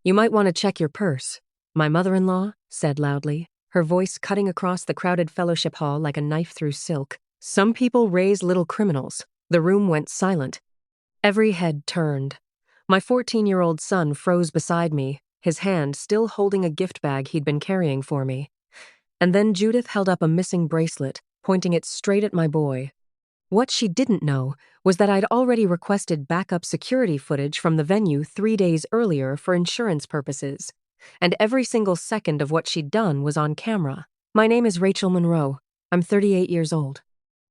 You might want to check your purse, my mother-in-law said loudly, her voice cutting across the crowded fellowship hall like a knife through silk. Some people raise little criminals. The room went silent. Every head turned. My 14-year-old son froze beside me, his hand still holding a gift bag he'd been carrying for me. And then Judith held up a missing bracelet, pointing it straight at my boy. What she didn't know was that I'd already requested backup security footage from the venue 3 days earlier for insurance purposes. And every single second of what she'd done was on camera. My name is Rachel Monroe. I'm 38 years old.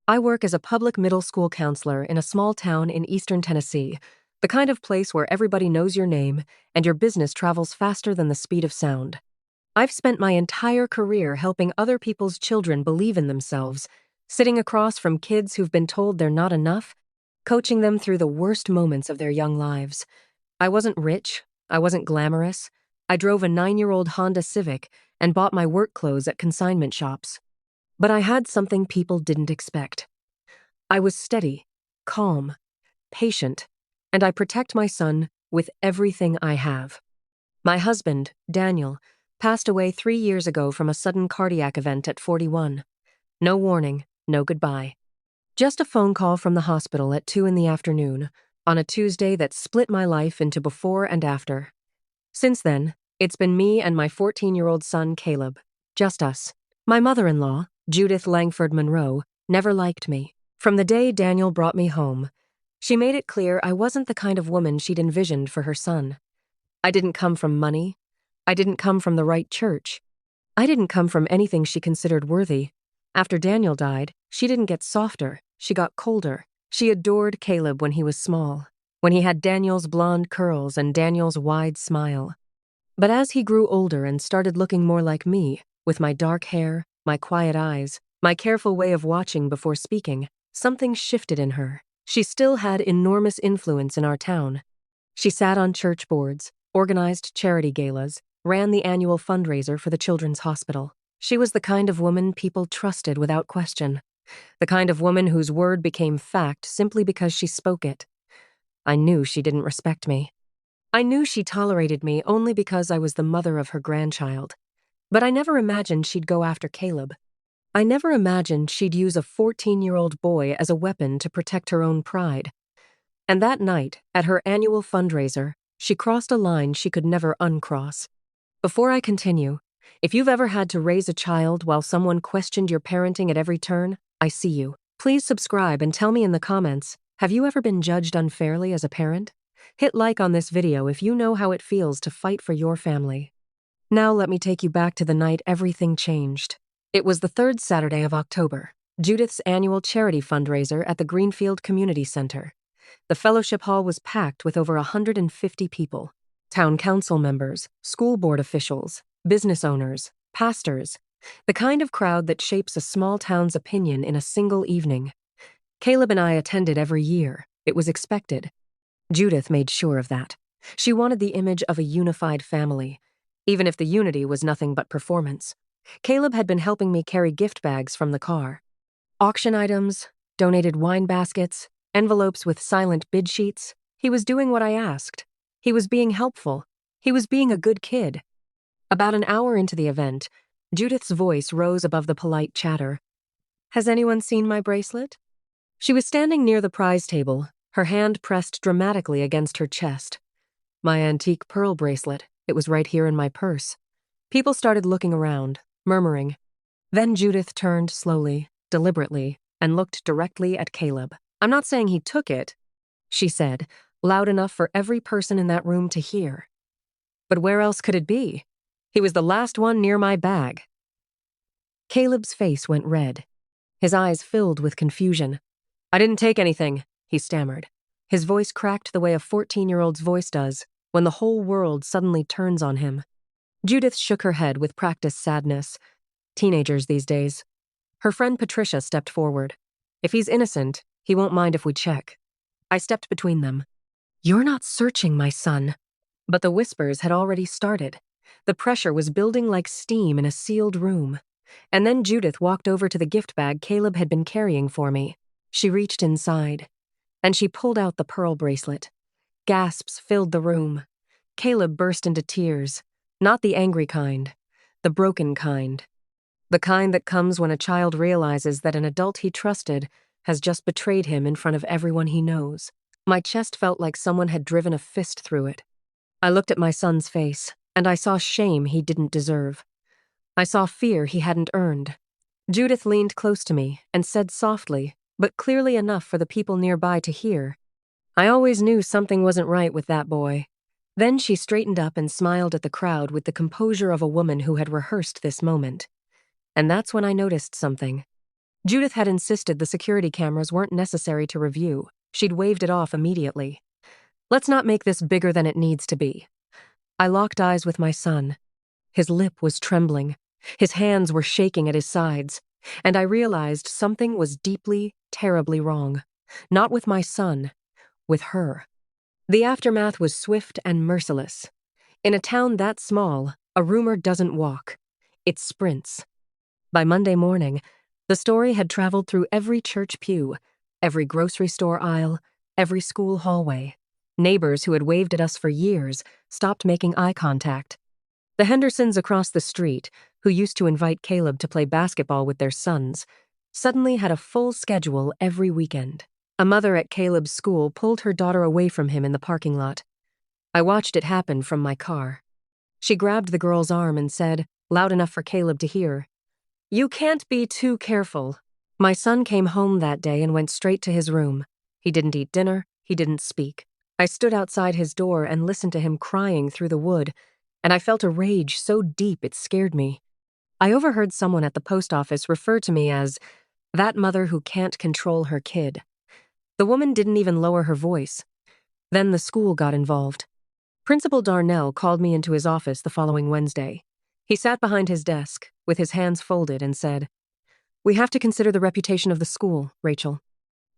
I work as a public middle school counselor in a small town in eastern Tennessee, the kind of place where everybody knows your name and your business travels faster than the speed of sound. I've spent my entire career helping other people's children believe in themselves, sitting across from kids who've been told they're not enough, coaching them through the worst moments of their young lives. I wasn't rich. I wasn't glamorous. I drove a 9-year-old Honda Civic and bought my work clothes at consignment shops. But I had something people didn't expect. I was steady, calm, patient, and I protect my son with everything I have. My husband, Daniel, passed away 3 years ago from a sudden cardiac event at 41. No warning, no goodbye. Just a phone call from the hospital at 2 in the afternoon on a Tuesday that split my life into before and after. Since then, it's been me and my 14-year-old son, Caleb. Just us. My mother-in-law, Judith Langford Monroe, never liked me. From the day Daniel brought me home, she made it clear I wasn't the kind of woman she'd envisioned for her son. I didn't come from money. I didn't come from the right church. I didn't come from anything she considered worthy. After Daniel died, she didn't get softer. She got colder. She adored Caleb when he was small, when he had Daniel's blonde curls and Daniel's wide smile. But as he grew older and started looking more like me, with my dark hair, my quiet eyes, my careful way of watching before speaking, something shifted in her. She still had enormous influence in our town. She sat on church boards, organized charity galas, ran the annual fundraiser for the Children's Hospital. She was the kind of woman people trusted without question. The kind of woman whose word became fact simply because she spoke it. I knew she didn't respect me. I knew she tolerated me only because I was the mother of her grandchild. But I never imagined she'd go after Caleb. I never imagined she'd use a 14-year-old boy as a weapon to protect her own pride. And that night, at her annual fundraiser, she crossed a line she could never uncross. Before I continue, if you've ever had to raise a child while someone questioned your parenting at every turn, I see you. Please subscribe and tell me in the comments, have you ever been judged unfairly as a parent? Hit like on this video if you know how it feels to fight for your family. Now let me take you back to the night everything changed. It was the third Saturday of October, Judith's annual charity fundraiser at the Greenfield Community Center. The fellowship hall was packed with over 150 people. Town council members, school board officials, business owners, pastors, the kind of crowd that shapes a small town's opinion in a single evening. Caleb and I attended every year. It was expected. Judith made sure of that. She wanted the image of a unified family, even if the unity was nothing but performance. Caleb had been helping me carry gift bags from the car. Auction items, donated wine baskets, envelopes with silent bid sheets. He was doing what I asked. He was being helpful. He was being a good kid. About an hour into the event, Judith's voice rose above the polite chatter. Has anyone seen my bracelet? She was standing near the prize table, her hand pressed dramatically against her chest. My antique pearl bracelet. It was right here in my purse. People started looking around, murmuring. Then Judith turned slowly, deliberately, and looked directly at Caleb. I'm not saying he took it, she said, loud enough for every person in that room to hear. But where else could it be? He was the last one near my bag. Caleb's face went red. His eyes filled with confusion. I didn't take anything, he stammered. His voice cracked the way a 14-year-old's voice does when the whole world suddenly turns on him. Judith shook her head with practiced sadness. Teenagers these days. Her friend Patricia stepped forward. If he's innocent, he won't mind if we check. I stepped between them. You're not searching my son. But the whispers had already started. The pressure was building like steam in a sealed room. And then Judith walked over to the gift bag Caleb had been carrying for me. She reached inside, and she pulled out the pearl bracelet. Gasps filled the room. Caleb burst into tears. Not the angry kind, the broken kind. The kind that comes when a child realizes that an adult he trusted has just betrayed him in front of everyone he knows. My chest felt like someone had driven a fist through it. I looked at my son's face, and I saw shame he didn't deserve. I saw fear he hadn't earned. Judith leaned close to me and said softly, but clearly enough for the people nearby to hear, "I always knew something wasn't right with that boy." Then she straightened up and smiled at the crowd with the composure of a woman who had rehearsed this moment. And that's when I noticed something. Judith had insisted the security cameras weren't necessary to review. She'd waved it off immediately. "Let's not make this bigger than it needs to be." I locked eyes with my son. His lip was trembling. His hands were shaking at his sides. And I realized something was deeply, terribly wrong. Not with my son, with her. The aftermath was swift and merciless. In a town that small, a rumor doesn't walk. It sprints. By Monday morning, the story had traveled through every church pew, every grocery store aisle, every school hallway. Neighbors who had waved at us for years stopped making eye contact. The Hendersons across the street, who used to invite Caleb to play basketball with their sons, suddenly had a full schedule every weekend. A mother at Caleb's school pulled her daughter away from him in the parking lot. I watched it happen from my car. She grabbed the girl's arm and said, loud enough for Caleb to hear, "You can't be too careful." My son came home that day and went straight to his room. He didn't eat dinner, he didn't speak. I stood outside his door and listened to him crying through the wood, and I felt a rage so deep it scared me. I overheard someone at the post office refer to me as that mother who can't control her kid. The woman didn't even lower her voice. Then the school got involved. Principal Darnell called me into his office the following Wednesday. He sat behind his desk, with his hands folded, and said, "We have to consider the reputation of the school, Rachel.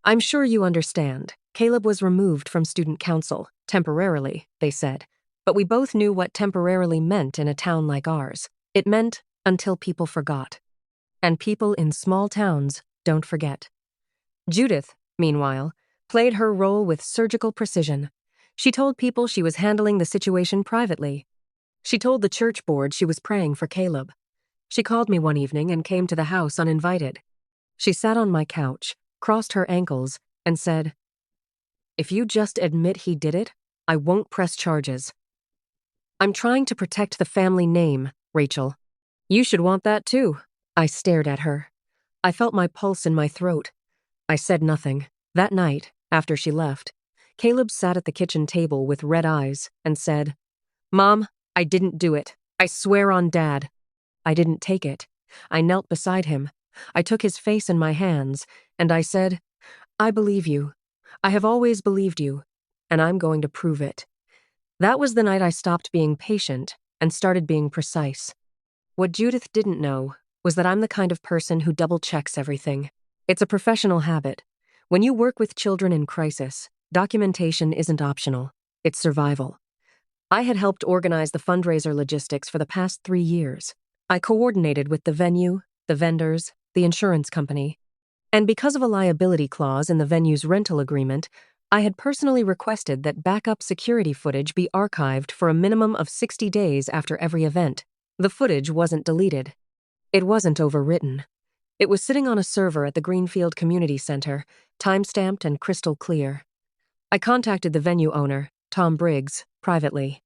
I'm sure you understand. Caleb was removed from student council, temporarily, they said. But we both knew what temporarily meant in a town like ours. It meant until people forgot. And people in small towns don't forget." Judith, meanwhile, played her role with surgical precision. She told people she was handling the situation privately. She told the church board she was praying for Caleb. She called me one evening and came to the house uninvited. She sat on my couch, crossed her ankles, and said, "If you just admit he did it, I won't press charges. I'm trying to protect the family name, Rachel." "You should want that too." I stared at her. I felt my pulse in my throat. I said nothing. That night, after she left, Caleb sat at the kitchen table with red eyes and said, "Mom, I didn't do it. I swear on Dad." I didn't take it. I knelt beside him. I took his face in my hands, and I said, "I believe you. I have always believed you, and I'm going to prove it." That was the night I stopped being patient and started being precise. What Judith didn't know was that I'm the kind of person who double-checks everything. It's a professional habit. When you work with children in crisis, documentation isn't optional. It's survival. I had helped organize the fundraiser logistics for the past 3 years. I coordinated with the venue, the vendors, the insurance company. And because of a liability clause in the venue's rental agreement, I had personally requested that backup security footage be archived for a minimum of 60 days after every event. The footage wasn't deleted. It wasn't overwritten. It was sitting on a server at the Greenfield Community Center, time-stamped and crystal clear. I contacted the venue owner, Tom Briggs, privately.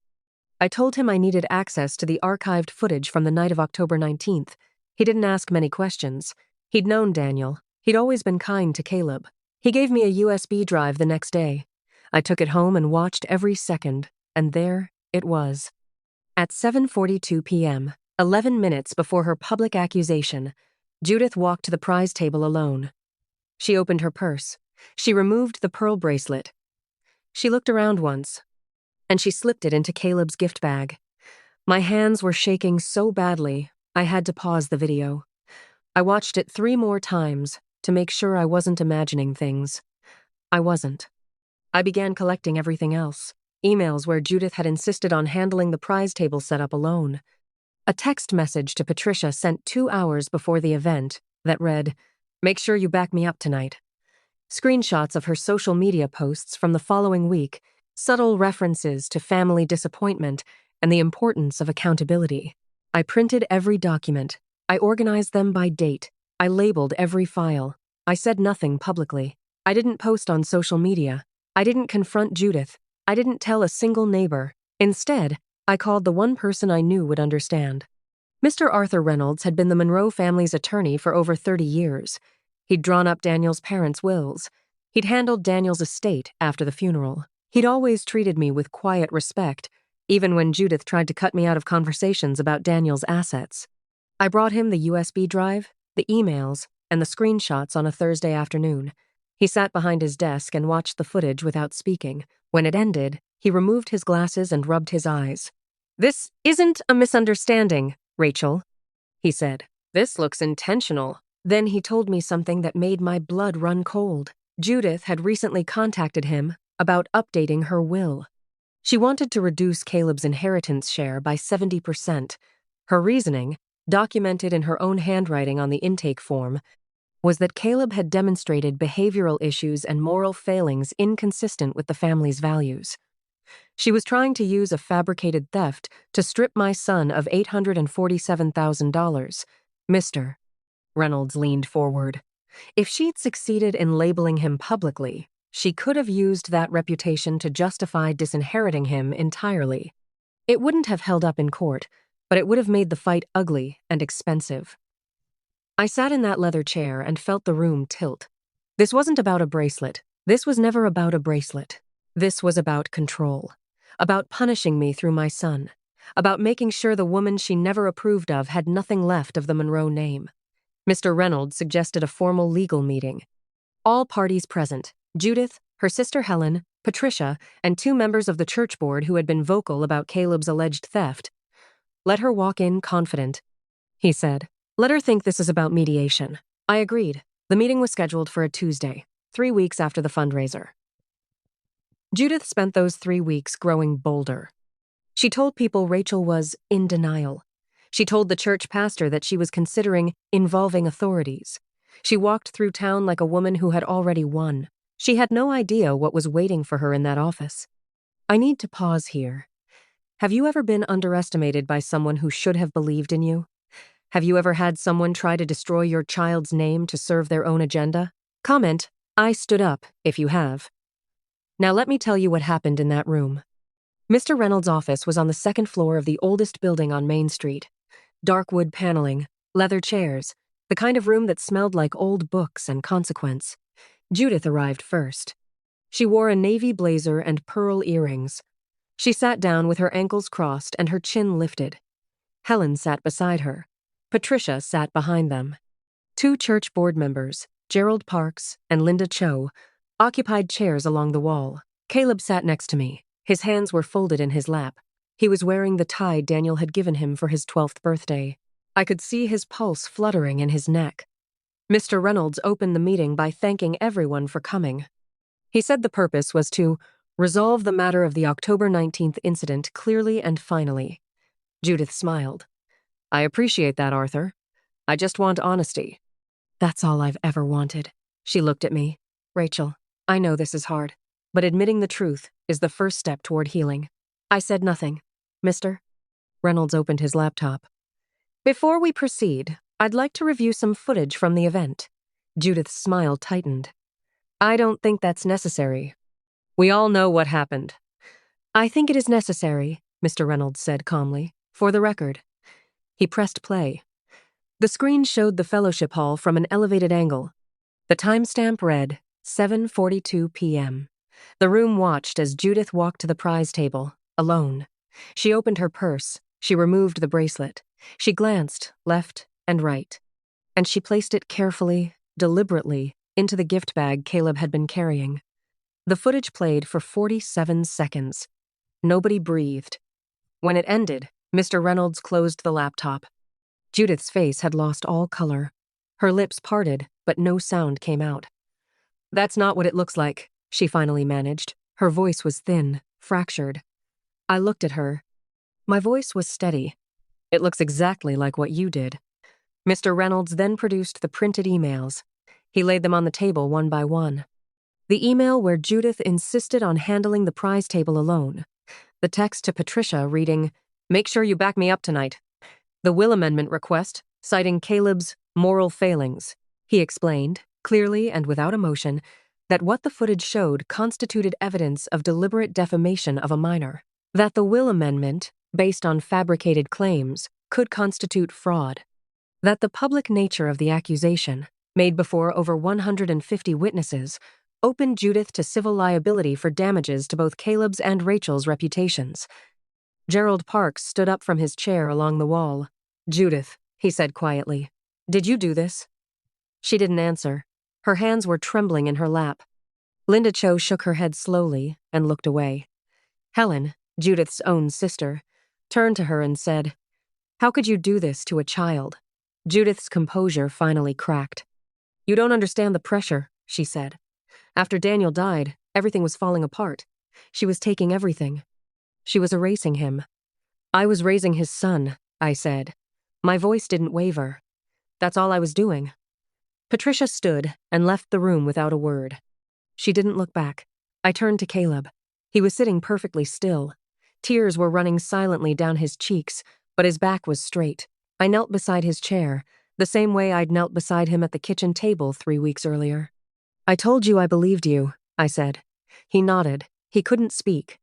I told him I needed access to the archived footage from the night of October 19th. He didn't ask many questions. He'd known Daniel. He'd always been kind to Caleb. He gave me a USB drive the next day. I took it home and watched every second, and there it was. At 7:42 p.m., 11 minutes before her public accusation, Judith walked to the prize table alone. She opened her purse. She removed the pearl bracelet. She looked around once, and she slipped it into Caleb's gift bag. My hands were shaking so badly, I had to pause the video. I watched it 3 more times to make sure I wasn't imagining things. I wasn't. I began collecting everything else. Emails where Judith had insisted on handling the prize table setup alone. A text message to Patricia sent 2 hours before the event that read, "Make sure you back me up tonight." Screenshots of her social media posts from the following week, subtle references to family disappointment and the importance of accountability. I printed every document. I organized them by date. I labeled every file. I said nothing publicly. I didn't post on social media. I didn't confront Judith. I didn't tell a single neighbor. Instead, I called the one person I knew would understand. Mr. Arthur Reynolds had been the Monroe family's attorney for over 30 years. He'd drawn up Daniel's parents' wills. He'd handled Daniel's estate after the funeral. He'd always treated me with quiet respect, even when Judith tried to cut me out of conversations about Daniel's assets. I brought him the USB drive, the emails, and the screenshots on a Thursday afternoon. He sat behind his desk and watched the footage without speaking. When it ended, he removed his glasses and rubbed his eyes. "This isn't a misunderstanding, Rachel," he said. "This looks intentional." Then he told me something that made my blood run cold. Judith had recently contacted him about updating her will. She wanted to reduce Caleb's inheritance share by 70%. Her reasoning, documented in her own handwriting on the intake form, was that Caleb had demonstrated behavioral issues and moral failings inconsistent with the family's values. She was trying to use a fabricated theft to strip my son of $847,000. Mr. Reynolds leaned forward. If she'd succeeded in labeling him publicly, she could have used that reputation to justify disinheriting him entirely. It wouldn't have held up in court, but it would have made the fight ugly and expensive. I sat in that leather chair and felt the room tilt. This wasn't about a bracelet. This was never about a bracelet. This was about control. About punishing me through my son. About making sure the woman she never approved of had nothing left of the Monroe name. Mr. Reynolds suggested a formal legal meeting. All parties present, Judith, her sister Helen, Patricia, and 2 members of the church board who had been vocal about Caleb's alleged theft. "Let her walk in confident," he said. "Let her think this is about mediation." I agreed. The meeting was scheduled for a Tuesday, 3 weeks after the fundraiser. Judith spent those 3 weeks growing bolder. She told people Rachel was in denial. She told the church pastor that she was considering involving authorities. She walked through town like a woman who had already won. She had no idea what was waiting for her in that office. I need to pause here. Have you ever been underestimated by someone who should have believed in you? Have you ever had someone try to destroy your child's name to serve their own agenda? Comment, "I stood up," if you have. Now let me tell you what happened in that room. Mr. Reynolds' office was on the 2nd floor of the oldest building on Main Street. Dark wood paneling, leather chairs, the kind of room that smelled like old books and consequence. Judith arrived first. She wore a navy blazer and pearl earrings. She sat down with her ankles crossed and her chin lifted. Helen sat beside her. Patricia sat behind them. 2 church board members, Gerald Parks and Linda Cho, occupied chairs along the wall. Caleb sat next to me. His hands were folded in his lap. He was wearing the tie Daniel had given him for his 12th birthday. I could see his pulse fluttering in his neck. Mr. Reynolds opened the meeting by thanking everyone for coming. He said the purpose was to resolve the matter of the October 19th incident clearly and finally. Judith smiled. "I appreciate that, Arthur. I just want honesty." "That's all I've ever wanted." She looked at me. "Rachel, I know this is hard, but admitting the truth is the first step toward healing." I said nothing. "Mr. Reynolds opened his laptop. "Before we proceed, I'd like to review some footage from the event." Judith's smile tightened. "I don't think that's necessary. We all know what happened." "I think it is necessary," Mr. Reynolds said calmly, "for the record." He pressed play. The screen showed the fellowship hall from an elevated angle. The timestamp read 7:42 p.m. The room watched as Judith walked to the prize table, alone. She opened her purse. She removed the bracelet. She glanced left and right. And she placed it carefully, deliberately, into the gift bag Caleb had been carrying. The footage played for 47 seconds. Nobody breathed. When it ended, Mr. Reynolds closed the laptop. Judith's face had lost all color. Her lips parted, but no sound came out. "That's not what it looks like," she finally managed. Her voice was thin, fractured. I looked at her. My voice was steady. "It looks exactly like what you did." Mr. Reynolds then produced the printed emails. He laid them on the table one by one. The email where Judith insisted on handling the prize table alone. The text to Patricia reading, "Make sure you back me up tonight." The will amendment request, citing Caleb's moral failings. He explained, clearly and without emotion, that what the footage showed constituted evidence of deliberate defamation of a minor. That the will amendment, based on fabricated claims, could constitute fraud. That the public nature of the accusation, made before over 150 witnesses, opened Judith to civil liability for damages to both Caleb's and Rachel's reputations. Gerald Parks stood up from his chair along the wall. "Judith," he said quietly, "did you do this?" She didn't answer. Her hands were trembling in her lap. Linda Cho shook her head slowly and looked away. Helen, Judith's own sister, turned to her and said, "How could you do this to a child?" Judith's composure finally cracked. "You don't understand the pressure," she said. "After Daniel died, everything was falling apart. She was taking everything. She was erasing him. I was raising his son," I said. My voice didn't waver. "That's all I was doing." Patricia stood and left the room without a word. She didn't look back. I turned to Caleb. He was sitting perfectly still. Tears were running silently down his cheeks, but his back was straight. I knelt beside his chair, the same way I'd knelt beside him at the kitchen table 3 weeks earlier. "I told you I believed you," I said. He nodded. He couldn't speak.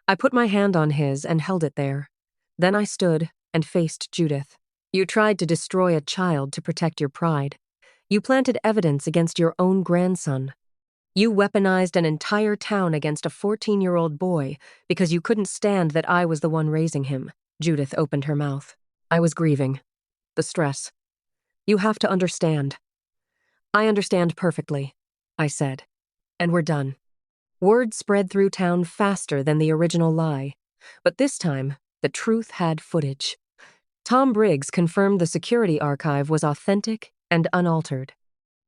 I put my hand on his and held it there. Then I stood and faced Judith. "You tried to destroy a child to protect your pride. You planted evidence against your own grandson. You weaponized an entire town against a 14-year-old boy because you couldn't stand that I was the one raising him." Judith opened her mouth. "I was grieving. The stress. You have to understand." "I understand perfectly," I said. "And we're done." Word spread through town faster than the original lie. But this time, the truth had footage. Tom Briggs confirmed the security archive was authentic and unaltered.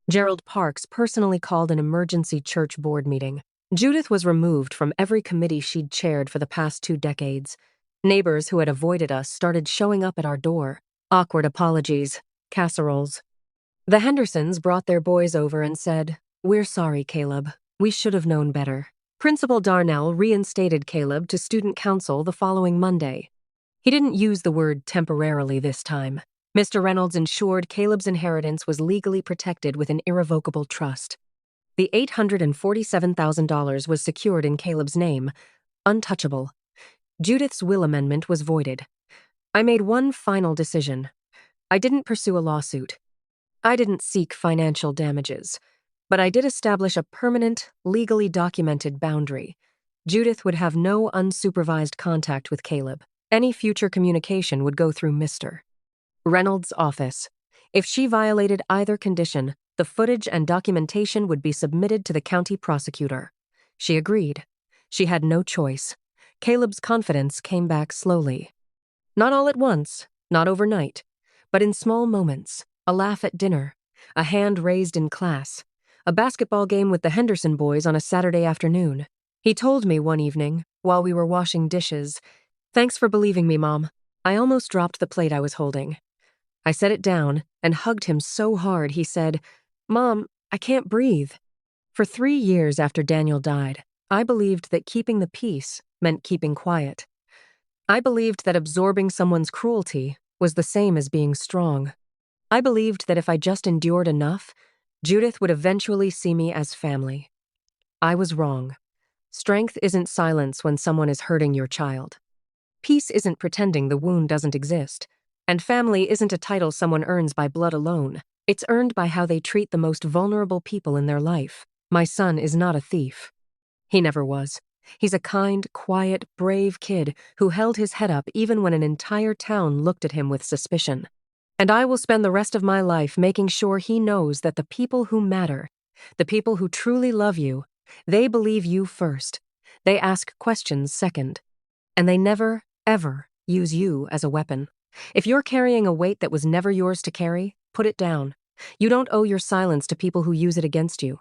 Gerald Parks personally called an emergency church board meeting. Judith was removed from every committee she'd chaired for the past 2 decades. Neighbors who had avoided us started showing up at our door. Awkward apologies, casseroles. The Hendersons brought their boys over and said, "We're sorry, Caleb. We should have known better." Principal Darnell reinstated Caleb to student council the following Monday. He didn't use the word temporarily this time. Mr. Reynolds ensured Caleb's inheritance was legally protected with an irrevocable trust. The $847,000 was secured in Caleb's name, untouchable. Judith's will amendment was voided. I made one final decision. I didn't pursue a lawsuit. I didn't seek financial damages. But I did establish a permanent, legally documented boundary. Judith would have no unsupervised contact with Caleb. Any future communication would go through Mr. Reynolds' office. If she violated either condition, the footage and documentation would be submitted to the county prosecutor. She agreed. She had no choice. Caleb's confidence came back slowly. Not all at once, not overnight, but in small moments. A laugh at dinner, a hand raised in class, a basketball game with the Henderson boys on a Saturday afternoon. He told me one evening, while we were washing dishes, "Thanks for believing me, Mom. I almost dropped the plate I was holding." I set it down and hugged him so hard he said, "Mom, I can't breathe." For 3 years after Daniel died, I believed that keeping the peace meant keeping quiet. I believed that absorbing someone's cruelty was the same as being strong. I believed that if I just endured enough, Judith would eventually see me as family. I was wrong. Strength isn't silence when someone is hurting your child. Peace isn't pretending the wound doesn't exist. And family isn't a title someone earns by blood alone. It's earned by how they treat the most vulnerable people in their life. My son is not a thief. He never was. He's a kind, quiet, brave kid who held his head up even when an entire town looked at him with suspicion. And I will spend the rest of my life making sure he knows that the people who matter, the people who truly love you, they believe you first. They ask questions second. And they never, ever use you as a weapon. If you're carrying a weight that was never yours to carry, put it down. You don't owe your silence to people who use it against you.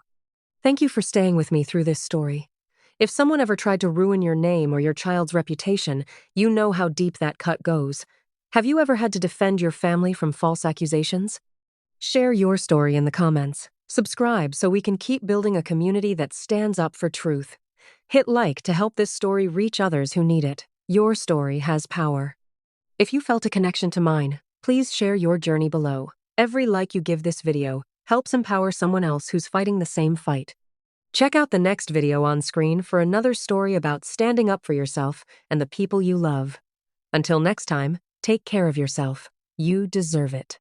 Thank you for staying with me through this story. If someone ever tried to ruin your name or your child's reputation, you know how deep that cut goes. Have you ever had to defend your family from false accusations? Share your story in the comments. Subscribe so we can keep building a community that stands up for truth. Hit like to help this story reach others who need it. Your story has power. If you felt a connection to mine, please share your journey below. Every like you give this video helps empower someone else who's fighting the same fight. Check out the next video on screen for another story about standing up for yourself and the people you love. Until next time, take care of yourself. You deserve it.